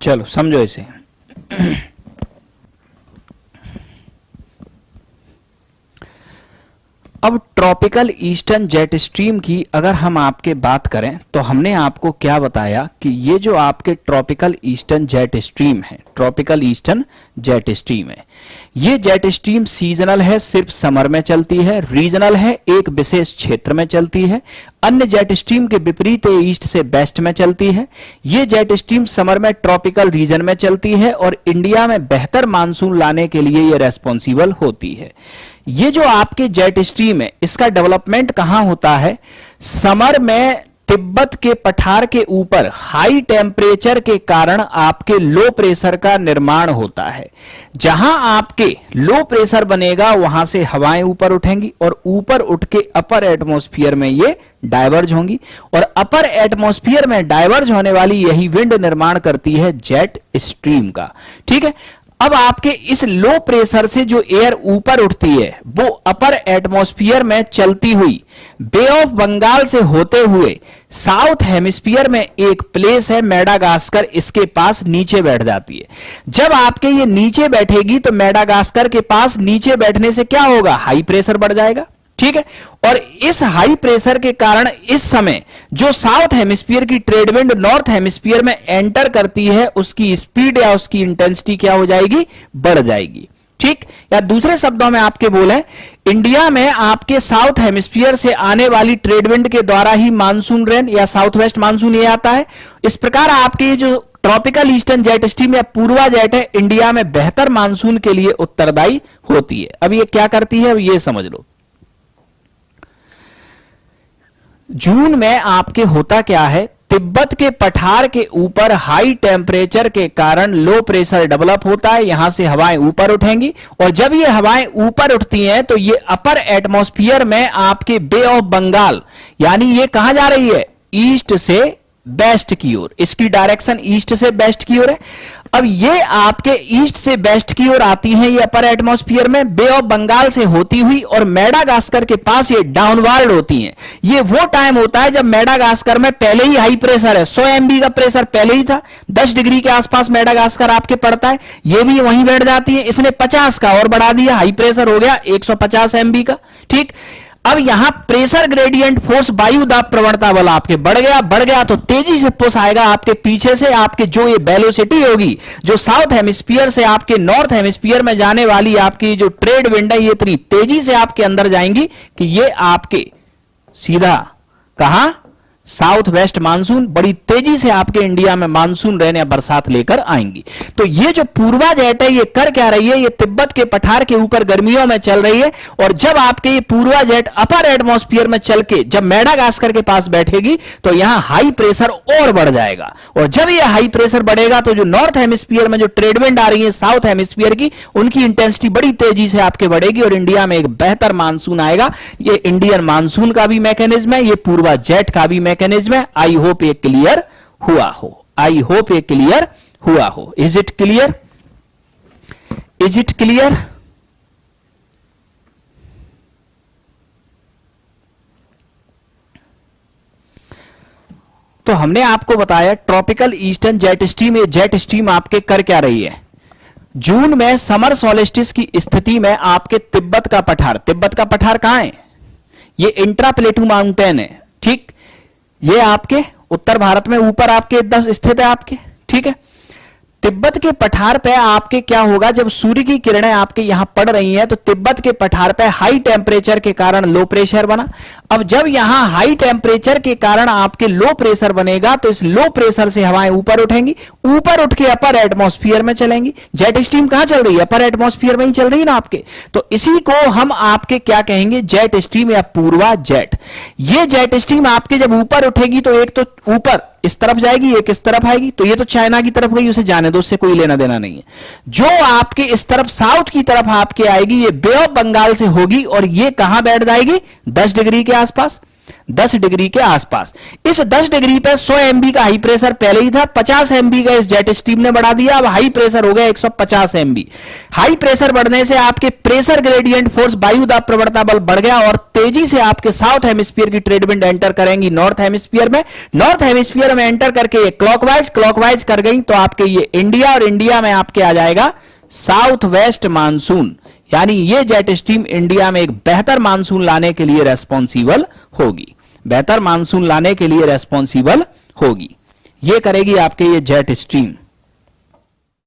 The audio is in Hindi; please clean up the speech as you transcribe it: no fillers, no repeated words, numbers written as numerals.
चलो समझो इसे। अब ट्रॉपिकल ईस्टर्न जेट स्ट्रीम की अगर हम आपके बात करें तो हमने आपको क्या बताया कि ये जो आपके ट्रॉपिकल ईस्टर्न जेट स्ट्रीम है, ट्रॉपिकल ईस्टर्न जेट स्ट्रीम है, ये जेट स्ट्रीम सीजनल है, सिर्फ समर में चलती है, रीजनल है, एक विशेष क्षेत्र में चलती है, अन्य जेट स्ट्रीम के विपरीत ईस्ट से वेस्ट में चलती है। ये जेट स्ट्रीम समर में ट्रॉपिकल रीजन में चलती है और इंडिया में बेहतर मानसून लाने के लिए ये रेस्पॉन्सिबल होती है। ये जो आपके जेट स्ट्रीम है इसका डेवलपमेंट कहां होता है? समर में तिब्बत के पठार के ऊपर हाई टेम्परेचर के कारण आपके लो प्रेशर का निर्माण होता है। जहां आपके लो प्रेशर बनेगा वहां से हवाएं ऊपर उठेंगी और ऊपर उठ के अपर एटमॉस्फेयर में ये डाइवर्ज होंगी और अपर एटमॉस्फेयर में डाइवर्ज होने वाली यही विंड निर्माण करती है जेट स्ट्रीम का। ठीक है, अब आपके इस लो प्रेशर से जो एयर ऊपर उठती है वो अपर एटमॉस्फेयर में चलती हुई बे ऑफ बंगाल से होते हुए साउथ हेमिस्फीयर में एक प्लेस है मेडागास्कर, इसके पास नीचे बैठ जाती है। जब आपके ये नीचे बैठेगी तो मेडागास्कर के पास नीचे बैठने से क्या होगा? हाई प्रेशर बढ़ जाएगा। ठीक है, और इस हाई प्रेशर के कारण इस समय जो साउथ हेमिस्फीयर की ट्रेड विंड नॉर्थ हेमिस्फीयर में एंटर करती है उसकी स्पीड या उसकी इंटेंसिटी क्या हो जाएगी? बढ़ जाएगी। ठीक, या दूसरे शब्दों में आपके बोले, इंडिया में आपके साउथ हेमिस्फीयर से आने वाली ट्रेड विंड के द्वारा ही मानसून रेन या साउथ वेस्ट मानसून ये आता है। इस प्रकार आपके जो ट्रॉपिकल ईस्टर्न जेट स्ट्रीम या पूर्वा जेट है इंडिया में बेहतर मानसून के लिए उत्तरदायी होती है। अब ये क्या करती है, अब ये समझ लो। जून में आपके होता क्या है? तिब्बत के पठार के ऊपर हाई टेम्परेचर के कारण लो प्रेशर डेवलप होता है, यहां से हवाएं ऊपर उठेंगी और जब ये हवाएं ऊपर उठती हैं तो ये अपर एटमॉस्फेयर में आपके बे ऑफ बंगाल, यानी ये कहां जा रही है? ईस्ट से वेस्ट की ओर, इसकी डायरेक्शन ईस्ट से वेस्ट की ओर है। अब ये आपके ईस्ट से वेस्ट की ओर आती हैं ये अपर एटमॉस्फेयर में बे ऑफ बंगाल से होती हुई और मेडागास्कर के पास ये डाउनवर्ड होती हैं। ये वो टाइम होता है जब मेडागास्कर में पहले ही हाई प्रेशर है, 100 MB का प्रेशर पहले ही था, 10 डिग्री के आसपास मेडागास्कर आपके पड़ता है, ये भी वहीं बैठ जाती है। इसने 50 का और बढ़ा दिया, हाई प्रेशर हो गया 150 MB का। ठीक, अब यहां प्रेशर ग्रेडियंट फोर्स वायु दाब प्रवणता बल आपके बढ़ गया तो तेजी से पुश आएगा आपके पीछे से। आपके जो ये वेलोसिटी होगी जो साउथ हेमिस्फीयर से आपके नॉर्थ हेमिस्फीयर में जाने वाली आपकी जो ट्रेड विंड है ये इतनी तेजी से आपके अंदर जाएंगी कि ये आपके सीधा कहां? साउथ वेस्ट मानसून बड़ी तेजी से आपके इंडिया में मानसून रेन या बरसात लेकर आएंगी। तो ये जो पूर्वा जेट है ये कर क्या रही है? ये तिब्बत के पठार के ऊपर गर्मियों में चल रही है और जब आपके ये पूर्वा जेट अपर एटमॉस्फेयर में चल के जब मेडागास्कर के पास बैठेगी तो यहां हाई प्रेशर और बढ़ जाएगा और जब ये हाई प्रेशर बढ़ेगा तो जो नॉर्थ हेमिस्फीयर में जो ट्रेड विंड आ रही है साउथ हेमिस्फीयर की, उनकी इंटेंसिटी बड़ी तेजी से आपके बढ़ेगी और इंडिया में एक बेहतर मानसून आएगा। ये इंडियन मानसून का भी मैकेनिज्म है, ये पूर्वा जेट का भी मैकेनिज्म है। आई होप ये क्लियर हुआ हो, आई होप ये क्लियर हुआ हो। Is it clear? Is it clear? तो हमने आपको बताया ट्रॉपिकल ईस्टर्न जेट स्ट्रीम, ये जेट स्ट्रीम आपके कर क्या रही है? जून में समर सोलिस्टिस की स्थिति में आपके तिब्बत का पठार कहां है? ये इंट्रा प्लेटू माउंटेन है। ठीक, ये आपके उत्तर भारत में ऊपर आपके 10 स्थित है आपके। ठीक है, तिब्बत के पठार पे आपके क्या होगा? जब सूर्य की किरणें आपके यहां पड़ रही हैं तो तिब्बत के पठार पे हाई टेम्परेचर के कारण लो प्रेशर बना। अब जब यहां हाई टेम्परेचर के कारण आपके लो प्रेशर बनेगा तो इस लो प्रेशर से हवाएं ऊपर उठेंगी, ऊपर उठ के अपर एटमॉस्फेयर में चलेंगी। जेट स्ट्रीम कहां चल रही है? अपर एटमॉस्फेयर में ही चल रही है ना आपके। तो इसी को हम आपके क्या कहेंगे? जेट स्ट्रीम या पूर्वा जेट। ये जेट स्ट्रीम आपके जब ऊपर उठेगी तो एक तो ऊपर इस तरफ जाएगी, एक इस तरफ आएगी, तो ये तो चाइना की तरफ गई, उसे जाने दो, उससे कोई लेना देना नहीं है। जो आपके इस तरफ साउथ की तरफ आपके आएगी ये बे ऑफ बंगाल से होगी और ये कहां बैठ जाएगी? 10 डिग्री के आसपास। 10 डिग्री के आसपास। इस 10 डिग्री पे 100 एमबी का हाई प्रेशर पहले ही था, 50 एमबी का इस जेट स्ट्रीम ने बढ़ा दिया, अब हाई प्रेशर हो गया 150 एमबी। हाई प्रेशर बढ़ने से आपके प्रेशर ग्रेडियंट फोर्स, वायु दाब प्रवणता बल बढ़ गया और तेजी से आपके साउथ हेमिस्फीयर की ट्रेड विंड एंटर करेंगी नॉर्थ हेमिस्फीयर में। नॉर्थ हेमिस्फीयर में एंटर करके ये क्लॉकवाइज कर गई तो आपके ये इंडिया, और इंडिया में आपके आ जाएगा साउथ वेस्ट मानसून, यानी ये जेट स्ट्रीम इंडिया में एक बेहतर मानसून लाने के लिए रेस्पॉन्सिबल होगी, बेहतर मानसून लाने के लिए रेस्पॉन्सिबल होगी। ये करेगी आपके ये जेट स्ट्रीम।